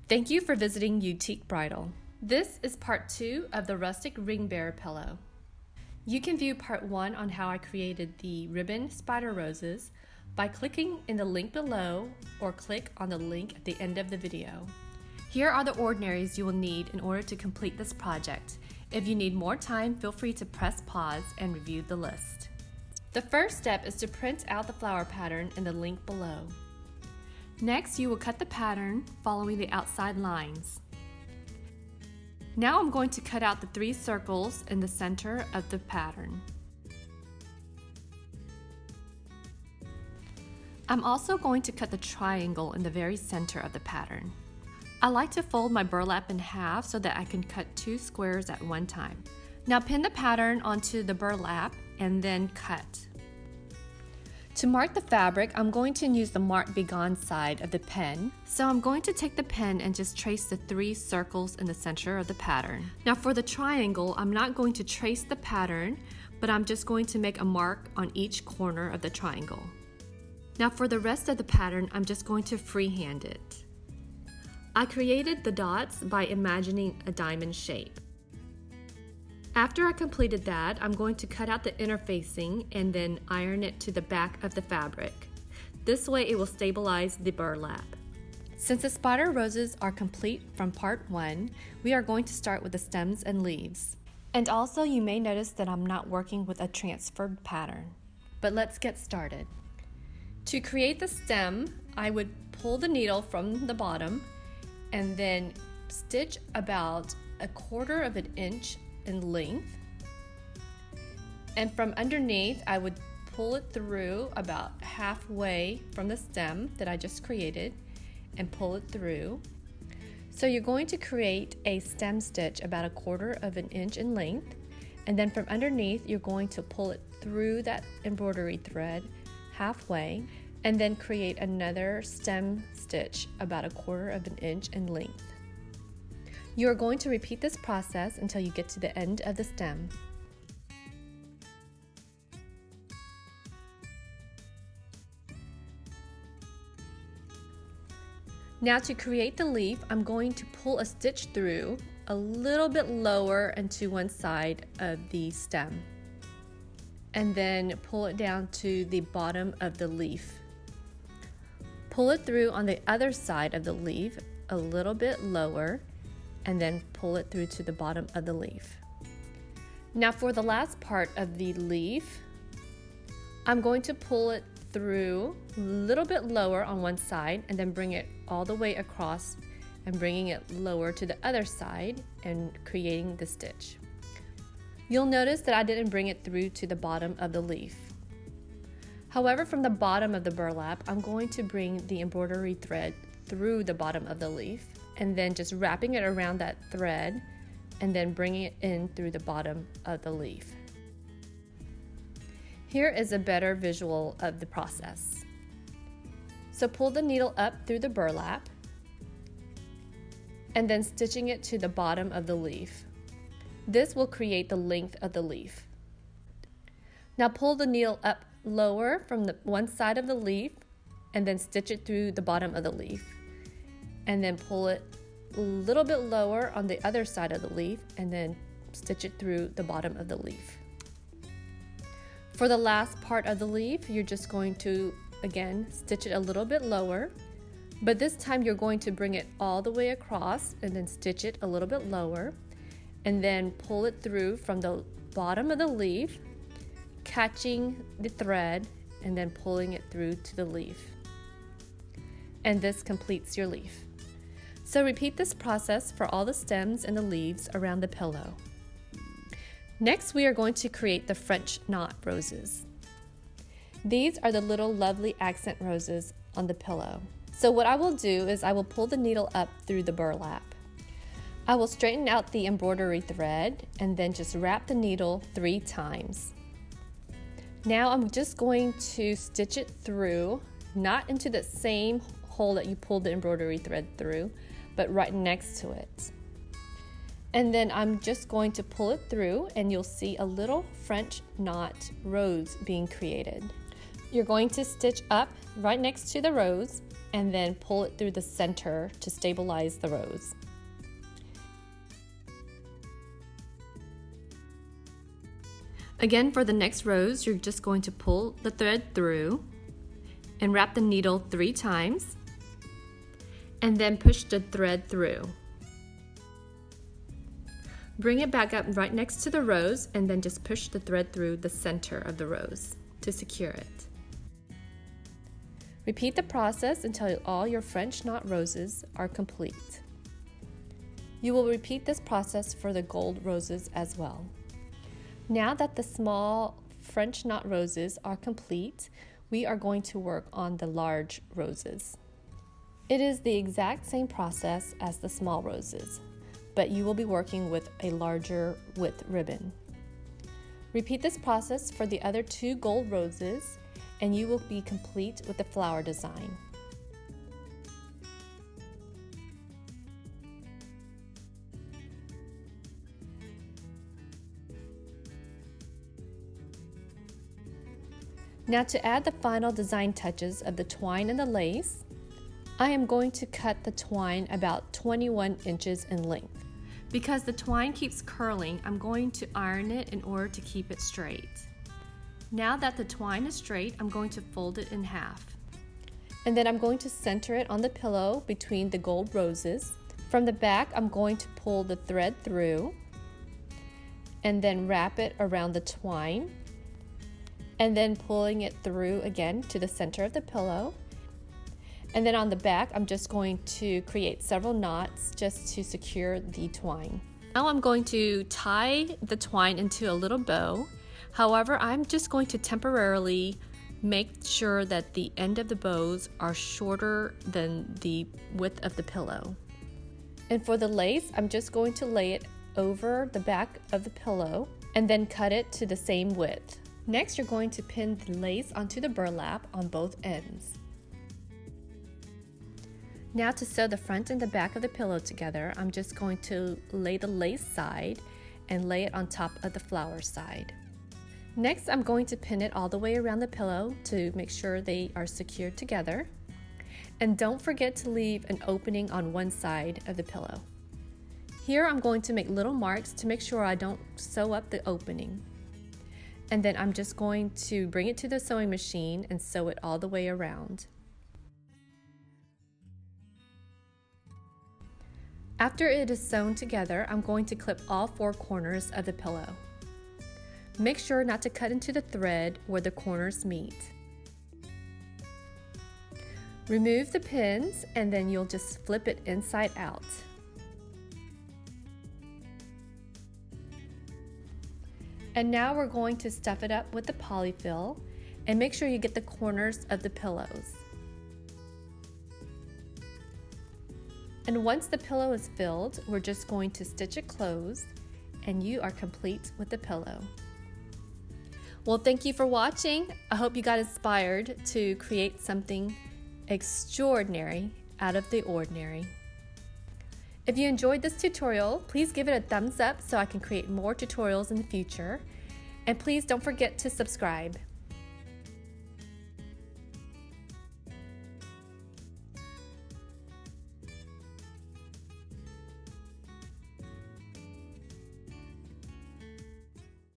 Thank you for visiting Utique Bridal. This is part 2 of the Rustic Ring Bearer Pillow. You can view part 1 on how I created the ribbon spider roses by clicking in the link below or click on the link at the end of the video. Here are the ordinaries you will need in order to complete this project. If you need more time, feel free to press pause and review the list. The first step is to print out the flower pattern in the link below. Next, you will cut the pattern following the outside lines. Now I'm going to cut out the 3 circles in the center of the pattern. I'm also going to cut the triangle in the very center of the pattern. I like to fold my burlap in half so that I can cut 2 squares at one time. Now pin the pattern onto the burlap and then cut. To mark the fabric, I'm going to use the Mark Begone side of the pen. So I'm going to take the pen and just trace the 3 circles in the center of the pattern. Now for the triangle, I'm not going to trace the pattern, but I'm just going to make a mark on each corner of the triangle. Now for the rest of the pattern, I'm just going to freehand it. I created the dots by imagining a diamond shape. After I completed that, I'm going to cut out the interfacing and then iron it to the back of the fabric. This way it will stabilize the burlap. Since the spider roses are complete from part 1, we are going to start with the stems and leaves. And also you may notice that I'm not working with a transferred pattern. But let's get started. To create the stem, I would pull the needle from the bottom and then stitch about 1/4 of an inch in length, and from underneath I would pull it through about halfway from the stem that I just created and pull it through. So you're going to create a stem stitch about 1/4 of an inch in length, and then from underneath you're going to pull it through that embroidery thread halfway and then create another stem stitch about 1/4 of an inch in length. You are going to repeat this process until you get to the end of the stem. Now to create the leaf, I'm going to pull a stitch through a little bit lower and to one side of the stem, and then pull it down to the bottom of the leaf. Pull it through on the other side of the leaf a little bit lower, and then pull it through to the bottom of the leaf. Now for the last part of the leaf, I'm going to pull it through a little bit lower on one side and then bring it all the way across and bringing it lower to the other side and creating the stitch. You'll notice that I didn't bring it through to the bottom of the leaf. However, from the bottom of the burlap, I'm going to bring the embroidery thread through the bottom of the leaf and then just wrapping it around that thread and then bringing it in through the bottom of the leaf. Here is a better visual of the process. So pull the needle up through the burlap and then stitching it to the bottom of the leaf. This will create the length of the leaf. Now pull the needle up lower from the one side of the leaf and then stitch it through the bottom of the leaf, and then pull it a little bit lower on the other side of the leaf and then stitch it through the bottom of the leaf. For the last part of the leaf, you're just going to again stitch it a little bit lower, but this time you're going to bring it all the way across and then stitch it a little bit lower and then pull it through from the bottom of the leaf, catching the thread and then pulling it through to the leaf. And this completes your leaf. So repeat this process for all the stems and the leaves around the pillow. Next, we are going to create the French knot roses. These are the little lovely accent roses on the pillow. So what I will do is I will pull the needle up through the burlap. I will straighten out the embroidery thread and then just wrap the needle 3 times. Now I'm just going to stitch it through, not into the same hole that you pulled the embroidery thread through, but right next to it. And then I'm just going to pull it through and you'll see a little French knot rose being created. You're going to stitch up right next to the rose and then pull it through the center to stabilize the rose. Again, for the next rose, you're just going to pull the thread through and wrap the needle 3 times, and then push the thread through. Bring it back up right next to the rose, and then just push the thread through the center of the rose to secure it. Repeat the process until all your French knot roses are complete. You will repeat this process for the gold roses as well. Now that the small French knot roses are complete, we are going to work on the large roses. It is the exact same process as the small roses, but you will be working with a larger width ribbon. Repeat this process for the other 2 gold roses, and you will be complete with the flower design. Now to add the final design touches of the twine and the lace, I am going to cut the twine about 21 inches in length. Because the twine keeps curling, I'm going to iron it in order to keep it straight. Now that the twine is straight, I'm going to fold it in half. And then I'm going to center it on the pillow between the gold roses. From the back, I'm going to pull the thread through and then wrap it around the twine, and then pulling it through again to the center of the pillow. And then on the back, I'm just going to create several knots just to secure the twine. Now I'm going to tie the twine into a little bow. However, I'm just going to temporarily make sure that the end of the bows are shorter than the width of the pillow. And for the lace, I'm just going to lay it over the back of the pillow and then cut it to the same width. Next, you're going to pin the lace onto the burlap on both ends. Now to sew the front and the back of the pillow together, I'm just going to lay the lace side and lay it on top of the flower side. Next, I'm going to pin it all the way around the pillow to make sure they are secured together. And don't forget to leave an opening on one side of the pillow. Here I'm going to make little marks to make sure I don't sew up the opening. And then I'm just going to bring it to the sewing machine and sew it all the way around. After it is sewn together, I'm going to clip all 4 corners of the pillow. Make sure not to cut into the thread where the corners meet. Remove the pins, and then you'll just flip it inside out. And now we're going to stuff it up with the polyfill, and make sure you get the corners of the pillows. And once the pillow is filled, we're just going to stitch it closed, and you are complete with the pillow. Well, thank you for watching. I hope you got inspired to create something extraordinary out of the ordinary. If you enjoyed this tutorial, please give it a thumbs up so I can create more tutorials in the future. And please don't forget to subscribe.